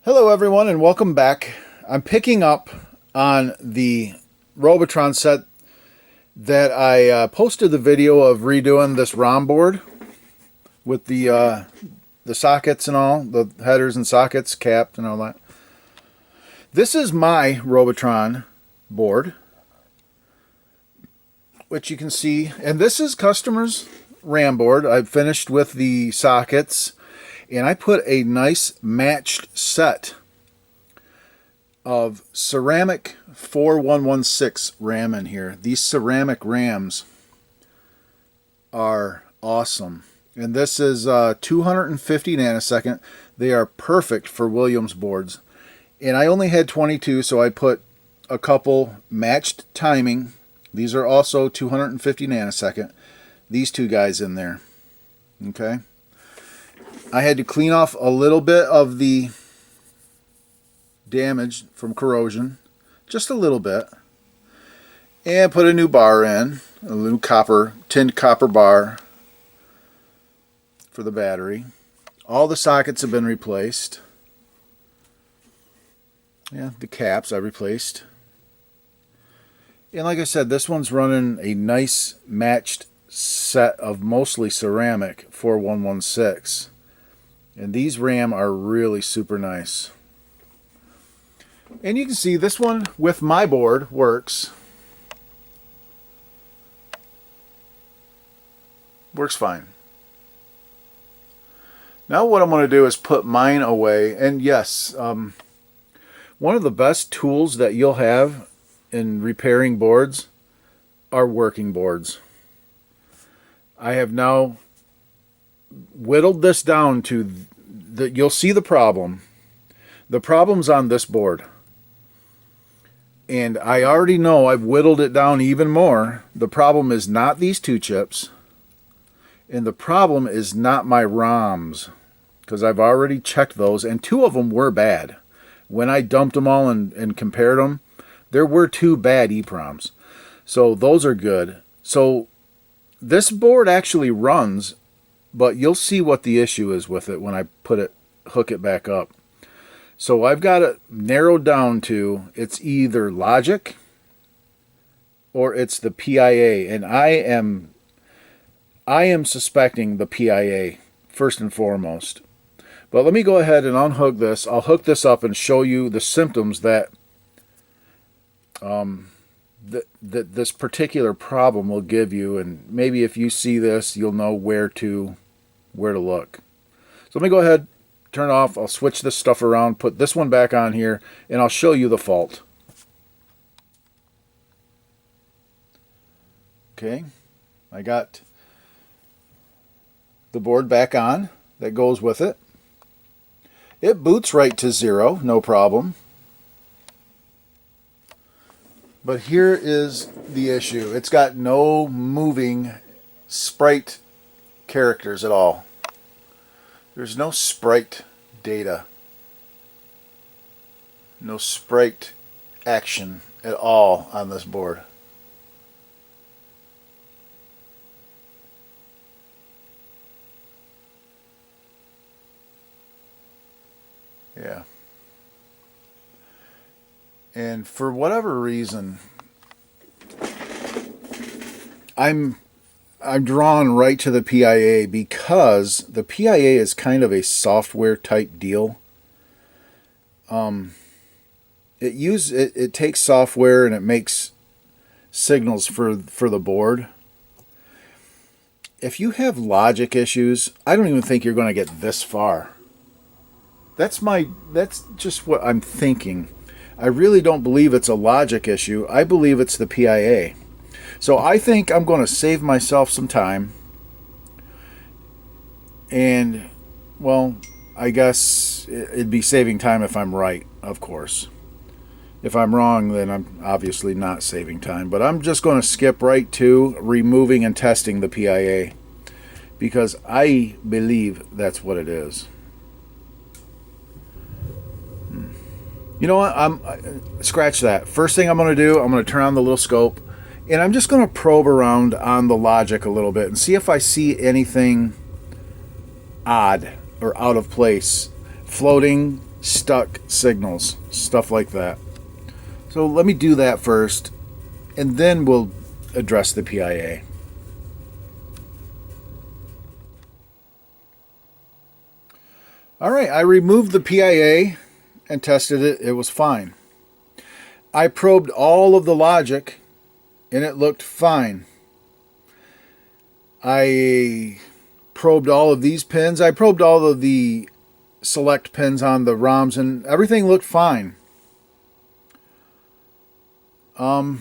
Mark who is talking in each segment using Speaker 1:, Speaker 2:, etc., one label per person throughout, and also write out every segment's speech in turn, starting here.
Speaker 1: Hello everyone and welcome back. I'm picking up on the Robotron set that I posted the video of redoing this ROM board with the sockets and all, the headers and sockets, capped and all that. This is my Robotron board, which you can see, and this is customer's RAM board. I've finished with the sockets. And I put a nice matched set of ceramic 4116 RAM in here. These ceramic RAMs are awesome. And this is 250 nanosecond. They are perfect for Williams boards. And I only had 22, so I put a couple matched timing. These are also 250 nanosecond. These two guys in there. Okay. I had to clean off a little bit of the damage from corrosion, just a little bit, and put a new bar in, a new tinned copper bar for the battery. All the sockets have been replaced. Yeah, the caps I replaced. And like I said, this one's running a nice matched set of mostly ceramic 4116. And these RAM are really super nice. And you can see this one with my board works. Works fine. Now what I'm going to do is put mine away. And yes, one of the best tools that you'll have in repairing boards are working boards. I have now whittled this down to you'll see the problem. The problem's on this board. And I already know I've whittled it down even more. The problem is not these two chips. And the problem is not my ROMs. Because I've already checked those. And two of them were bad. When I dumped them all and compared them, there were two bad EPROMs. So those are good. So this board actually runs. But you'll see what the issue is with it when I hook it back up. So I've got it narrowed down to it's either logic or it's the PIA, and I am suspecting the PIA first and foremost. But let me go ahead and unhook this. I'll hook this up and show you the symptoms that this particular problem will give you, and maybe if you see this, you'll know where to look. So let me go ahead, turn it off. I'll switch this stuff around, put this one back on here, and I'll show you the fault. Okay, I got the board back on that goes with it. It boots right to 0, no problem. But here is the issue. It's got no moving sprite characters at all. There's no sprite data. No sprite action at all on this board. Yeah. And for whatever reason, I'm drawn right to the PIA because the PIA is kind of a software type deal. It takes software and it makes signals for the board. If you have logic issues, I don't even think you're going to get this far. That's just what I'm thinking. I really don't believe it's a logic issue. I believe it's the PIA. So I think I'm going to save myself some time. And, well, I guess it'd be saving time if I'm right, of course. If I'm wrong, then I'm obviously not saving time. But I'm just going to skip right to removing and testing the PIA. Because I believe that's what it is. You know what? Scratch that. First thing I'm going to do, I'm going to turn on the little scope. And I'm just going to probe around on the logic a little bit and see if I see anything odd or out of place floating stuck signals, stuff like that. So let me do that first, and then we'll address the PIA. Alright, I removed the PIA and tested it. It was fine. I probed all of the logic and it looked fine. I probed all of these pins. I probed all of the select pins on the ROMs and everything looked fine. I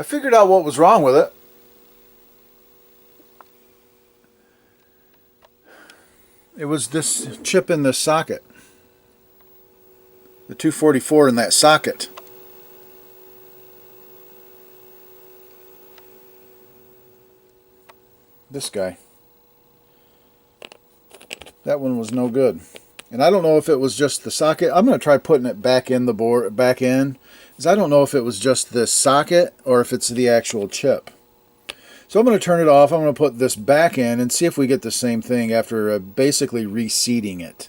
Speaker 1: figured out what was wrong with it. It was this chip in this socket. The 244 in that socket. This guy. That one was no good. And I don't know if it was just the socket. I'm going to try putting it back in the board, back in. Because I don't know if it was just this socket or if it's the actual chip. So I'm going to turn it off. I'm going to put this back in and see if we get the same thing after basically reseating it.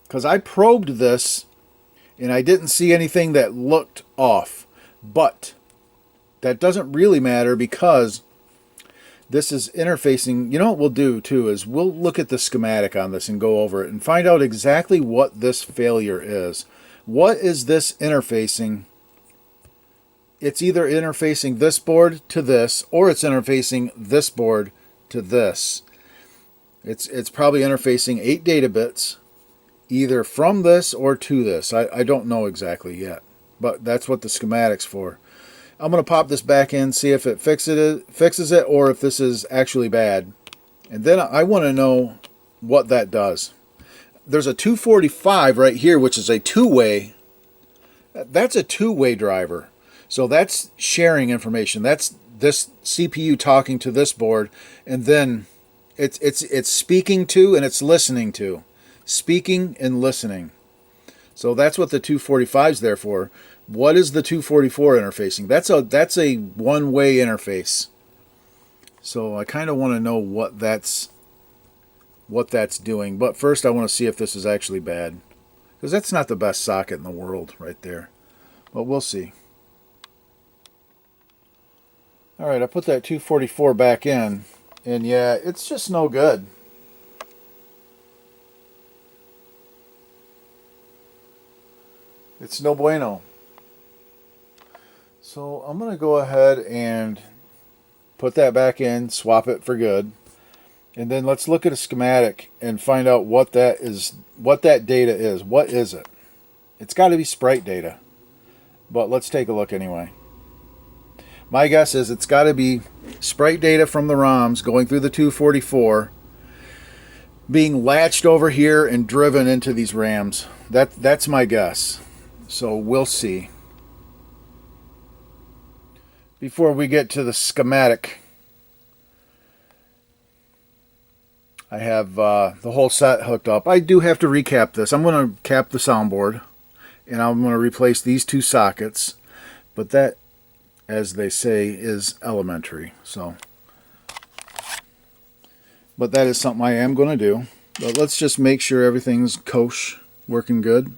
Speaker 1: Because I probed this and I didn't see anything that looked off. But that doesn't really matter because this is interfacing. You know what we'll do too is we'll look at the schematic on this and go over it and find out exactly what this failure is. What is this interfacing? It's either interfacing this board to this, or it's interfacing this board to this. It's probably interfacing 8 data bits, either from this or to this. I don't know exactly yet, but that's what the schematic's for. I'm going to pop this back in, see if it fixes it, or if this is actually bad. And then I want to know what that does. There's a 245 right here, which is a two-way. That's a two-way driver. So that's sharing information. That's this CPU talking to this board, and then it's speaking to and it's listening to. Speaking and listening. So that's what the 245 is there for. What is the 244 interfacing? That's a one-way interface. So I kind of want to know what that's doing. But first I want to see if this is actually bad. Because that's not the best socket in the world right there. But we'll see. Alright, I put that 244 back in, and yeah, it's just no good. It's no bueno. So I'm going to go ahead and put that back in, swap it for good, and then let's look at a schematic and find out what that data is. What is it? It's got to be sprite data, but let's take a look anyway. My guess is it's got to be sprite data from the ROMs going through the 244, being latched over here and driven into these RAMs. That's my guess. So we'll see. Before we get to the schematic, I have the whole set hooked up. I do have to recap this. I'm going to cap the soundboard, and I'm going to replace these two sockets. But that, as they say, is elementary. But that is something I am going to do. But let's just make sure everything's kosher, working good.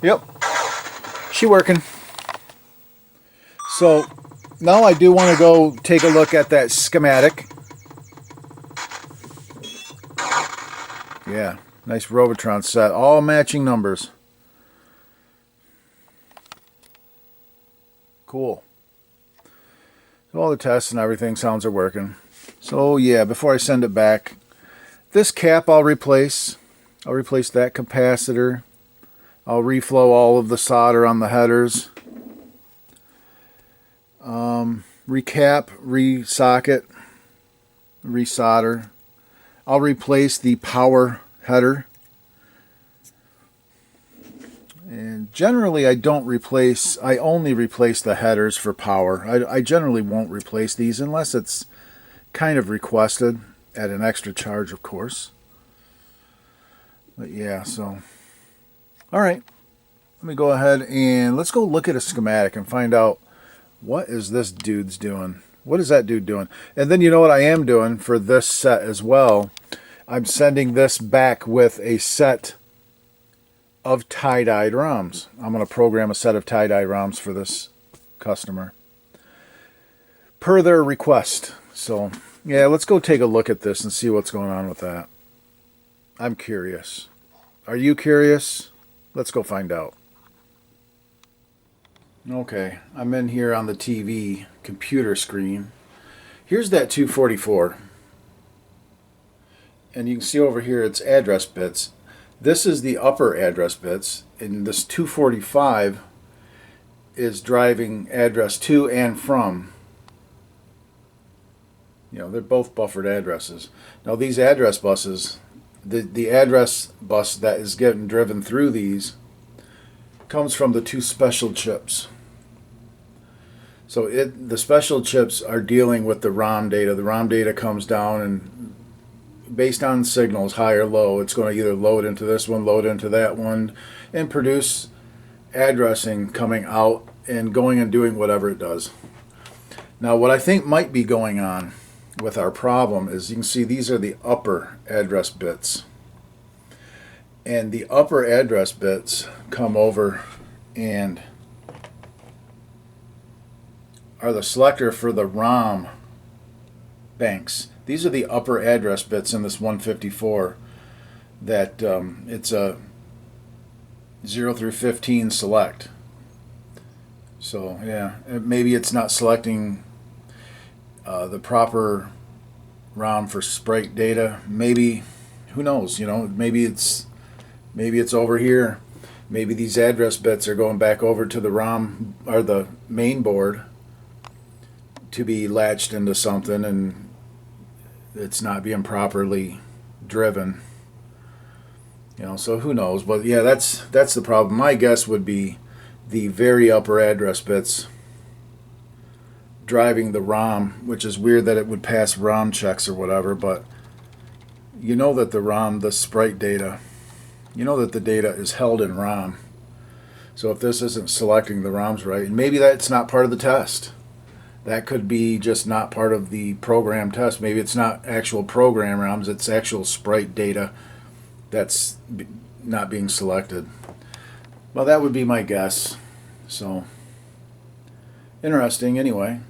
Speaker 1: Yep, she working. So now I do want to go take a look at that schematic. Yeah, nice Robotron set, all matching numbers. Cool. So all the tests and everything sounds are working. So yeah, before I send it back, this cap I'll replace. I'll replace that capacitor. I'll reflow all of the solder on the headers. Recap, resocket, resolder. I'll replace the power header. And generally I only replace the headers for power. I generally won't replace these unless it's kind of requested at an extra charge, of course. But yeah, so alright. Let me go ahead and let's go look at a schematic and find out what is this dude's doing. What is that dude doing? And then you know what I am doing for this set as well. I'm sending this back with a set of tie-dyed ROMs. I'm going to program a set of tie-dyed ROMs for this customer per their request. So yeah, let's go take a look at this and see what's going on with that. I'm curious. Are you curious? Let's go find out. Okay, I'm in here on the TV computer screen. Here's that 244. And you can see over here it's address bits. This is the upper address bits, and this 245 is driving address to and from. You know, they're both buffered addresses. Now these address buses, the address bus that is getting driven through these comes from the two special chips. So the special chips are dealing with the ROM data. The ROM data comes down, and based on signals, high or low, it's going to either load into this one, load into that one, and produce addressing coming out and going and doing whatever it does. Now what I think might be going on with our problem is you can see these are the upper address bits. And the upper address bits come over and are the selector for the ROM banks. These are the upper address bits in this 154 that it's a 0 through 15 select. So yeah, maybe it's not selecting the proper ROM for sprite data. Maybe, who knows, you know, maybe it's over here. Maybe these address bits are going back over to the ROM or the main board to be latched into something, and it's not being properly driven. You know, so who knows? But yeah, that's the problem. My guess would be the very upper address bits driving the ROM, which is weird that it would pass ROM checks or whatever, but you know that the ROM, the sprite data, you know that the data is held in ROM. So if this isn't selecting the ROMs right, and maybe that's not part of the test. That could be just not part of the program test. Maybe it's not actual program ROMs, it's actual sprite data that's not being selected. Well, that would be my guess. So, interesting anyway.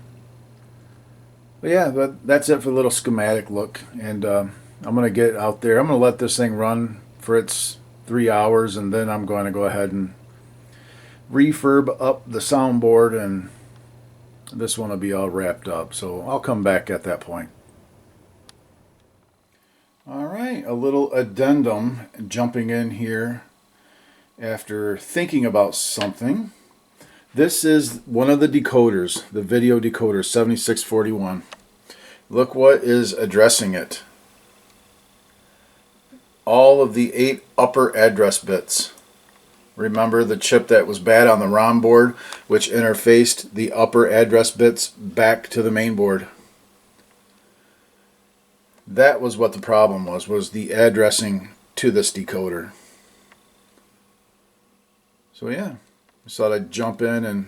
Speaker 1: But yeah, that's it for the little schematic look. And I'm going to get out there. I'm going to let this thing run for its 3 hours, and then I'm going to go ahead and refurb up the soundboard, and this one will be all wrapped up. So I'll come back at that point. Alright, a little addendum jumping in here after thinking about something. This is one of the decoders, the video decoder 7641. Look what is addressing it. All of the 8 upper address bits. Remember the chip that was bad on the ROM board, which interfaced the upper address bits back to the main board. That was what the problem was the addressing to this decoder. So yeah, just thought I'd jump in and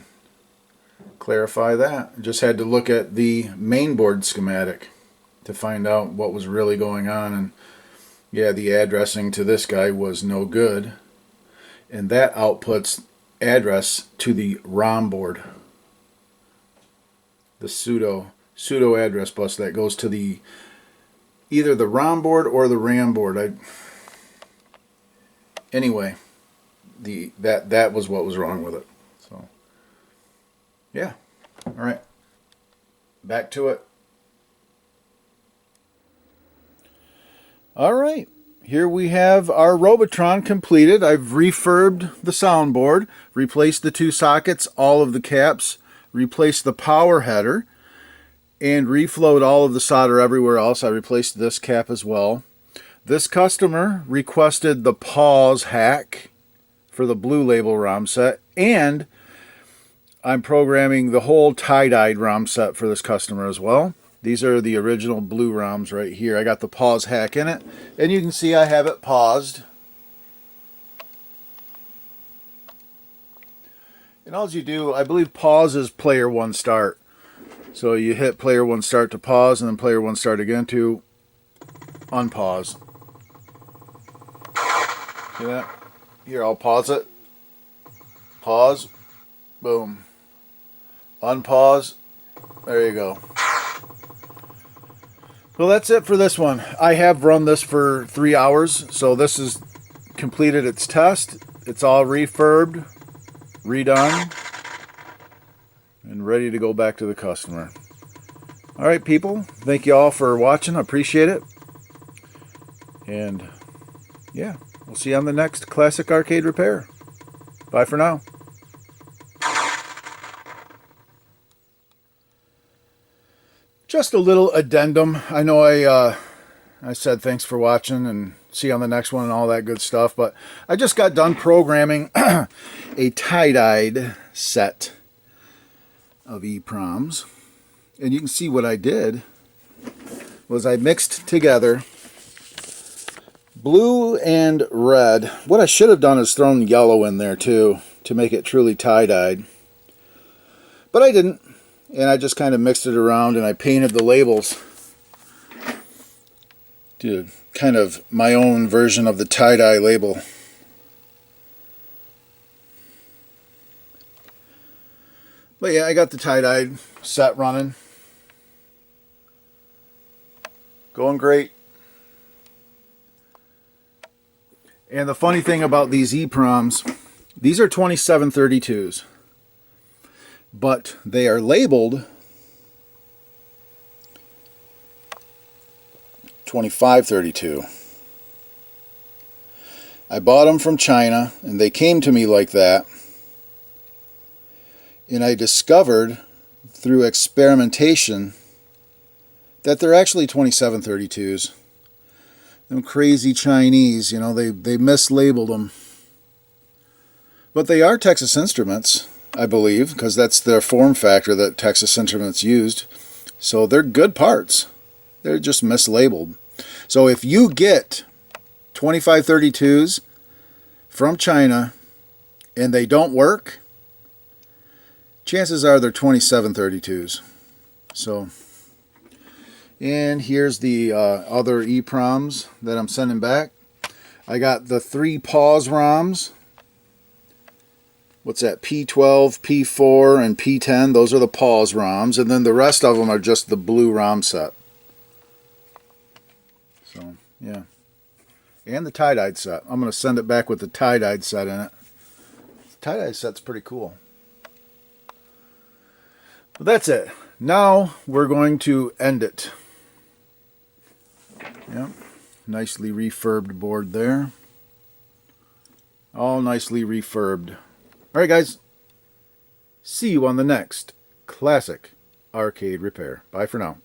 Speaker 1: clarify that. Just had to look at the main board schematic to find out what was really going on, and yeah, the addressing to this guy was no good. And that outputs address to the ROM board. The pseudo address bus that goes to the either the ROM board or the RAM board. Anyway, that was what was wrong with it. So yeah. All right. Back to it. All right. here we have our Robotron completed. I've refurbed the soundboard, replaced the 2 sockets, all of the caps, replaced the power header, and reflowed all of the solder everywhere else. I replaced this cap as well. This customer requested the pause hack for the blue label ROM set, and I'm programming the whole tie-dyed ROM set for this customer as well. These are the original blue ROMs right here. I got the pause hack in it, and you can see I have it paused. And all you do, I believe pause is player 1 start. So you hit player 1 start to pause, and then player 1 start again to unpause. See that? Here, I'll pause it. Pause. Boom. Unpause. There you go. Well, that's it for this one. I have run this for 3 hours, so this has completed its test. It's all refurbed, redone, and ready to go back to the customer. All right, people. Thank you all for watching. I appreciate it. And yeah, we'll see you on the next Classic Arcade Repair. Bye for now. Just a little addendum. I know I said thanks for watching and see you on the next one and all that good stuff, but I just got done programming a tie-dyed set of EPROMs. And you can see what I did was I mixed together blue and red. What I should have done is thrown yellow in there too to make it truly tie-dyed. But I didn't. And I just kind of mixed it around and I painted the labels. Did kind of my own version of the tie-dye label. But yeah, I got the tie-dye set running. Going great. And the funny thing about these EPROMs, these are 2732s. But they are labeled 2532. I bought them from China and they came to me like that. And I discovered through experimentation that they're actually 2732s. Them crazy Chinese, you know, they mislabeled them. But they are Texas Instruments, I believe, because that's their form factor that Texas Instruments used. So they're good parts. They're just mislabeled. So if you get 2532s from China and they don't work, chances are they're 2732s. So, and here's the other EPROMs that I'm sending back. I got the 3 pause ROMs. What's that? P12, P4, and P10. Those are the pause ROMs. And then the rest of them are just the blue ROM set. So, yeah. And the tie-dyed set. I'm going to send it back with the tie-dyed set in it. The tie-dyed set's pretty cool. But that's it. Now we're going to end it. Yep. Nicely refurbed board there. All nicely refurbed. Alright guys, see you on the next Classic Arcade Repair. Bye for now.